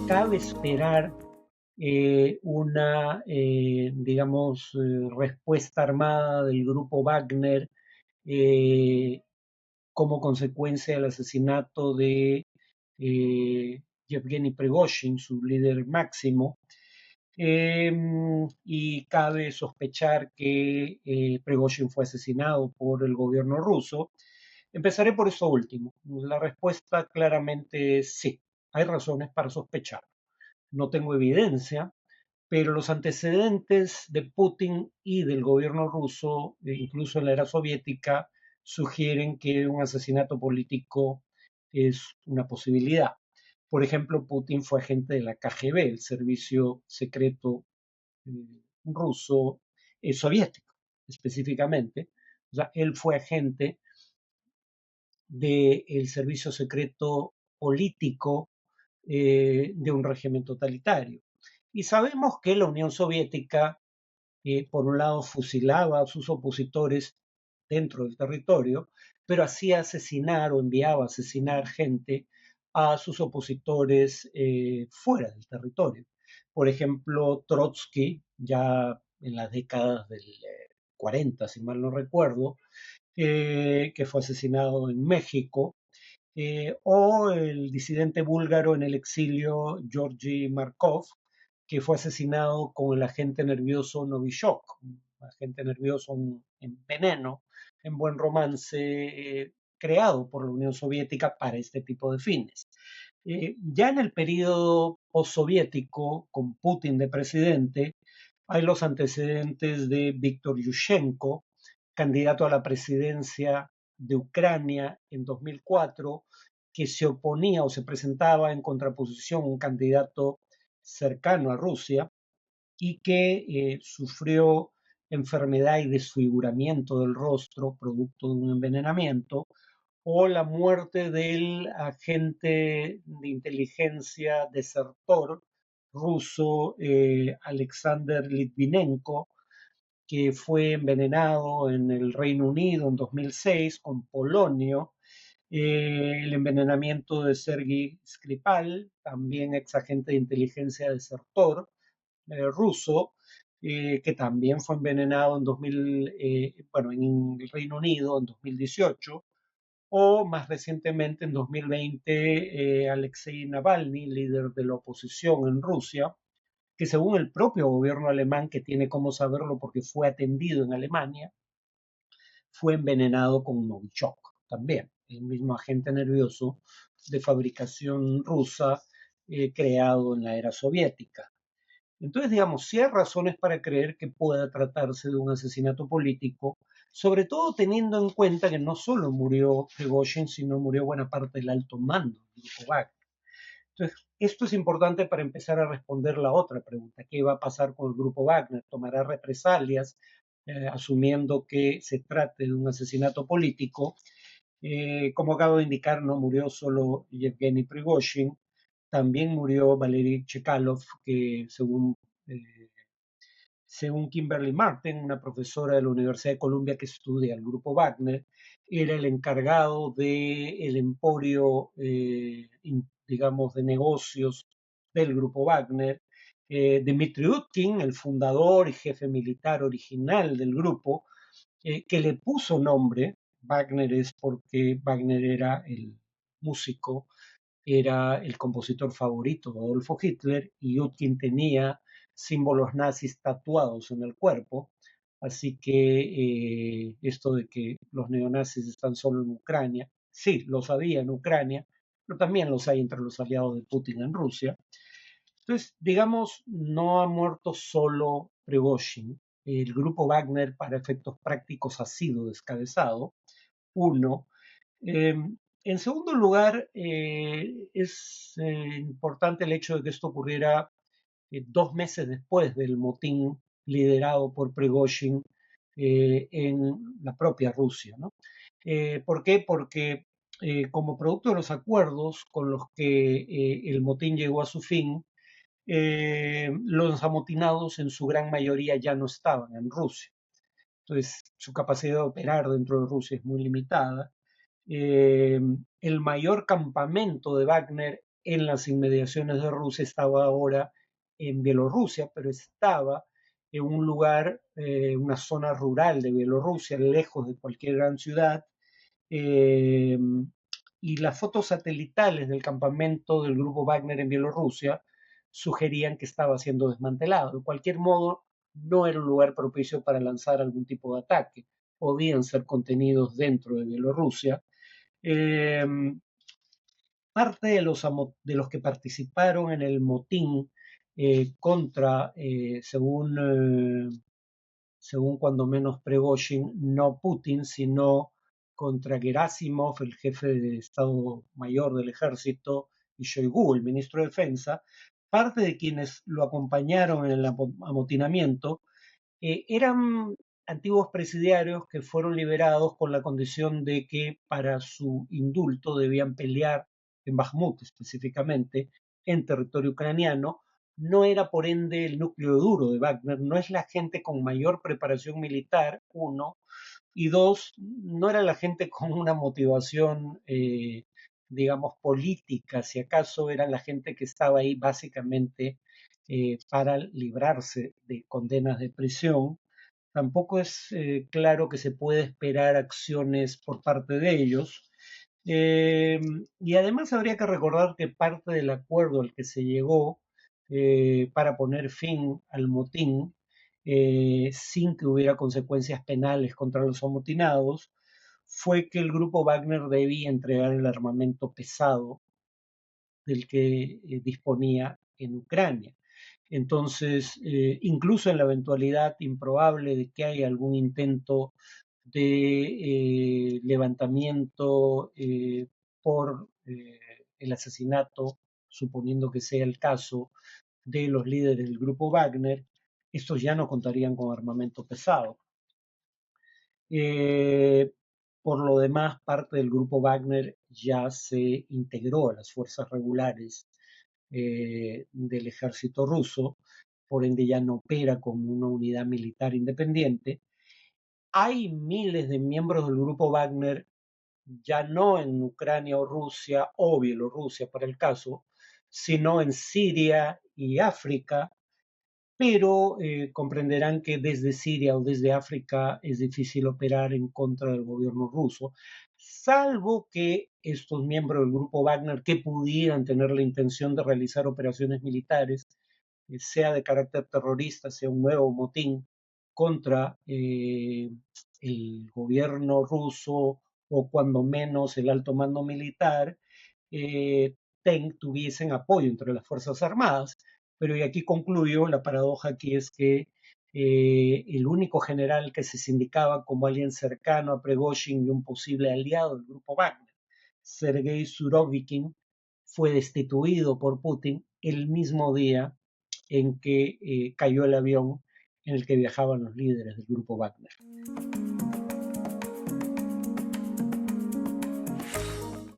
cabe esperar una, digamos, respuesta armada del grupo Wagner eh, como consecuencia del asesinato de Yevgeny Prigozhin, su líder máximo. Eh, y cabe sospechar que Prigozhin fue asesinado por el gobierno ruso. Empezaré por eso último. La respuesta claramente es sí. Hay razones para sospechar. No tengo evidencia, pero los antecedentes de Putin y del gobierno ruso, incluso en la era soviética, sugieren que un asesinato político es una posibilidad. Por ejemplo, Putin fue agente de la KGB, el servicio secreto eh, ruso, soviético específicamente. O sea, él fue agente del servicio secreto político de un régimen totalitario. Y sabemos que la Unión Soviética, por un lado, fusilaba a sus opositores dentro del territorio, pero hacía asesinar o enviaba a asesinar gente a sus opositores fuera del territorio. Por ejemplo, Trotsky, ya en las décadas del 40, si mal no recuerdo, que fue asesinado en México, o el disidente búlgaro en el exilio Georgi Markov, que fue asesinado con el agente nervioso Novichok, un agente nervioso en veneno, en buen romance, creado por la Unión Soviética para este tipo de fines. Ya en el periodo postsoviético, con Putin de presidente, hay los antecedentes de Víctor Yushchenko, candidato a la presidencia de Ucrania en 2004, que se oponía o se presentaba en contraposición a un candidato cercano a Rusia y que sufrió enfermedad y desfiguramiento del rostro producto de un envenenamiento, o la muerte del agente de inteligencia desertor ruso Alexander Litvinenko, que fue envenenado en el Reino Unido en 2006 con polonio, el envenenamiento de Sergei Skripal, también ex agente de inteligencia desertor ruso, que también fue envenenado en 2000, bueno, en el Reino Unido en 2018, o más recientemente en 2020 Alexei Navalny, líder de la oposición en Rusia, que según el propio gobierno alemán, que tiene cómo saberlo porque fue atendido en Alemania, fue envenenado con Novichok también, el mismo agente nervioso de fabricación rusa creado en la era soviética. Entonces, digamos, sí hay razones para creer que pueda tratarse de un asesinato político, sobre todo teniendo en cuenta que no solo murió Prigozhin, sino murió buena parte del alto mando del grupo Wagner. Entonces, esto es importante para empezar a responder la otra pregunta: ¿qué va a pasar con el grupo Wagner? ¿Tomará represalias, asumiendo que se trate de un asesinato político? Como acabo de indicar, no murió solo Yevgeny Prigozhin, también murió Valery Chekalov, que según Kimberly Martin, una profesora de la Universidad de Columbia que estudia el grupo Wagner, era el encargado del emporio, digamos, de negocios del grupo Wagner. Dmitry Utkin, el fundador y jefe militar original del grupo, que le puso nombre, Wagner es porque Wagner era el músico, era el compositor favorito de Adolfo Hitler, y Utkin tenía símbolos nazis tatuados en el cuerpo, así que esto de que los neonazis están solo en Ucrania, sí, los había en Ucrania, pero también los hay entre los aliados de Putin en Rusia. Entonces, digamos, no ha muerto solo Prigozhin. El grupo Wagner, para efectos prácticos, ha sido descabezado. Uno. Eh, en segundo lugar, es importante el hecho de que esto ocurriera 2 meses después del motín liderado por Prigozhin en la propia Rusia, ¿no? ¿Por qué? Porque como producto de los acuerdos con los que el motín llegó a su fin, los amotinados en su gran mayoría ya no estaban en Rusia. Entonces, su capacidad de operar dentro de Rusia es muy limitada. Eh, el mayor campamento de Wagner en las inmediaciones de Rusia, estaba ahora en Bielorrusia, pero estaba en un lugar, una zona rural de Bielorrusia, lejos de cualquier gran ciudad, eh, y las fotos satelitales del campamento del grupo Wagner en Bielorrusia sugerían que estaba siendo desmantelado. De cualquier modo, no era un lugar propicio para lanzar algún tipo de ataque. Podían ser contenidos dentro de Bielorrusia. Eh, Parte de los que participaron en el motín contra, según cuando menos Prigozhin, no Putin, sino contra Gerasimov, el jefe de Estado Mayor del Ejército, y Shoigu, el ministro de Defensa, parte de quienes lo acompañaron en el amotinamiento eran antiguos presidiarios que fueron liberados con la condición de que para su indulto debían pelear en Bakhmut específicamente, en territorio ucraniano. No era por ende el núcleo duro de Wagner, no es la gente con mayor preparación militar, uno, y dos, no era la gente con una motivación, digamos, política, si acaso era la gente que estaba ahí básicamente para librarse de condenas de prisión. Tampoco es claro que se puede esperar acciones por parte de ellos. Y además habría que recordar que parte del acuerdo al que se llegó para poner fin al motín, sin que hubiera consecuencias penales contra los amotinados, fue que el grupo Wagner debía entregar el armamento pesado del que disponía en Ucrania. Entonces, incluso en la eventualidad improbable de que haya algún intento de levantamiento por el asesinato, suponiendo que sea el caso, de los líderes del grupo Wagner, estos ya no contarían con armamento pesado. Eh, por lo demás, parte del grupo Wagner ya se integró a las fuerzas regulares del ejército ruso, por ende ya no opera como una unidad militar independiente. Hay miles de miembros del grupo Wagner, ya no en Ucrania o Rusia o Bielorrusia para el caso, sino en Siria y África, pero comprenderán que desde Siria o desde África es difícil operar en contra del gobierno ruso, salvo que estos miembros del grupo Wagner que pudieran tener la intención de realizar operaciones militares, sea de carácter terrorista, sea un nuevo motín contra el gobierno ruso o cuando menos el alto mando militar, eh, tuviesen apoyo entre las Fuerzas Armadas. Pero y aquí concluyo, la paradoja aquí es que el único general que se sindicaba como alguien cercano a Prigozhin y un posible aliado del grupo Wagner, Sergei Surovikin, fue destituido por Putin el mismo día en que cayó el avión en el que viajaban los líderes del grupo Wagner.